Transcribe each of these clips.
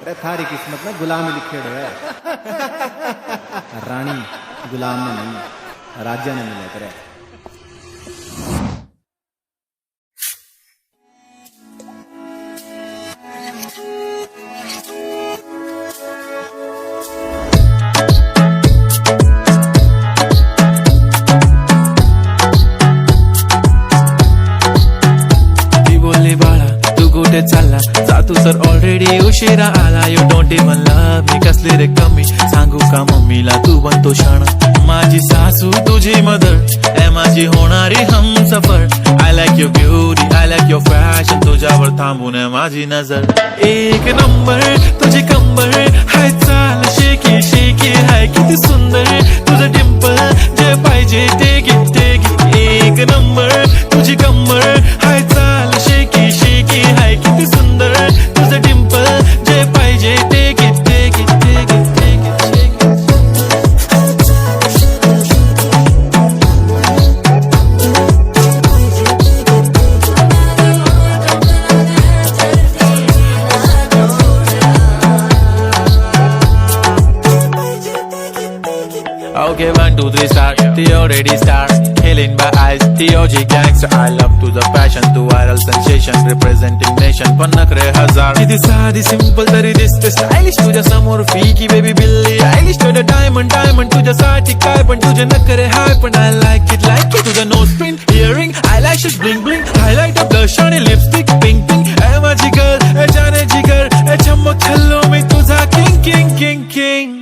अरे थारी किस्मत में गुलामी लिखे है। रानी गुलाम ने नहीं, राजा ने मिले करे। कुठे चालला जा तू तर ऑलरेडी उशिरा आला. You don't even love me, कसली रे कमी सांगू का मम्मीला तू बनतो क्षण. माझी सासू तुझी मदर ए माझी होणारी Humsafar. I like your beauty, I like your fashion, तुझ्यावर थांबून आहे माझी नजर. एक नंबर तुझी कंबर हाय, चाल शेकी शेकी हाय, किती सुंदर तुझं डिंपल, जे पाहिजे ते घे ते घे. एक नंबर तुझी कंबर हाय, चाल शेकी शेकी हाय, किती सुंदर तुझं डिंपल, जे पाहिजे ते घे ते घे ते घे ते घे. Okay, 1, 2, 3 start. The already start. Killing by eyes. The OG gangster. I love to the passion, to viral sensation, representing nation. पण नखरे हजार. किती साधी simple तरी दिसते stylish. तुझ्या समोर फीकी baby बिल्ली आयलिश. तुझं diamond तुझ्यासाठी काय पण तुझे नखरे हाय पण I like it. तुझं nose pin, earring, eyelashes, bling bling, highlight of blush आणि lipstick, pink pink. ए माझी girl, ए जाने जिगर, ए चमक छल्लो मी तुझा king king king king.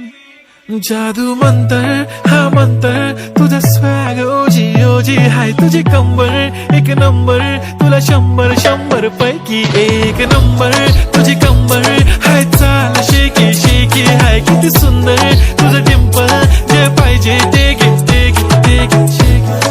जादू मंतर हा मंतर, तुझा स्वॅग ओजी ओजी हाय, तुझी कंबर एक नंबर, तुला 100 पैकी एक नंबर. तुझी कंबर हाय, चाल शेकी शेकी हाय, किती सुंदर तुझं डिंपल, जे पाहिजे ते घे ते घे ते घे शेकी.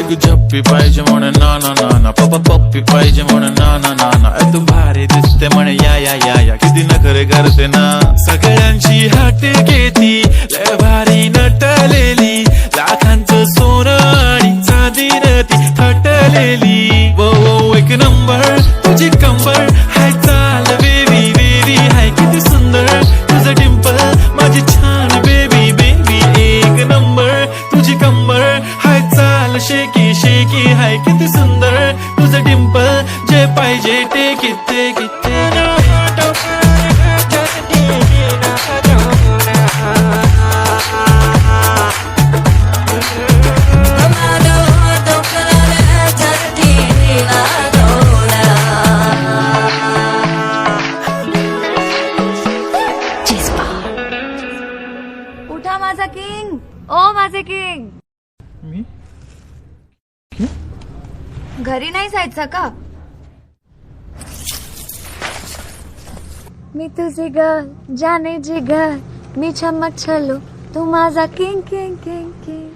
झप्पी पाहिजे म्हणे ना ना ना ना, पप्पी पाहिजे म्हणे ना ना ना ना. तू भारी दिसते म्हणे या या या या, किती नखरे करते ना. सगळ्यांची हाट घेती लय भारी नटलेली, लाखांचं सोनं आणि चांदीनं ती थटलेली. वो वो एक नंबर तुझी कंबर हाय, चाल बेबी बेबी हाय, किती सुंदर तुझं डिंपल, माझी छान बेबी बेबी. एक नंबर तुझी कंबर हाय, चाल शेकी शेकी हाय, किती सुंदर तुझं डिंपल, जे पाहिजे ते किती किती. उठा माझा किंग, ओ माझे किंग. मी घरी नाही जायचं का? मी तुझी गर्ल, जाने जिगर, मी चमक छल्लो, तू माझा किंग किंग किंग किंग.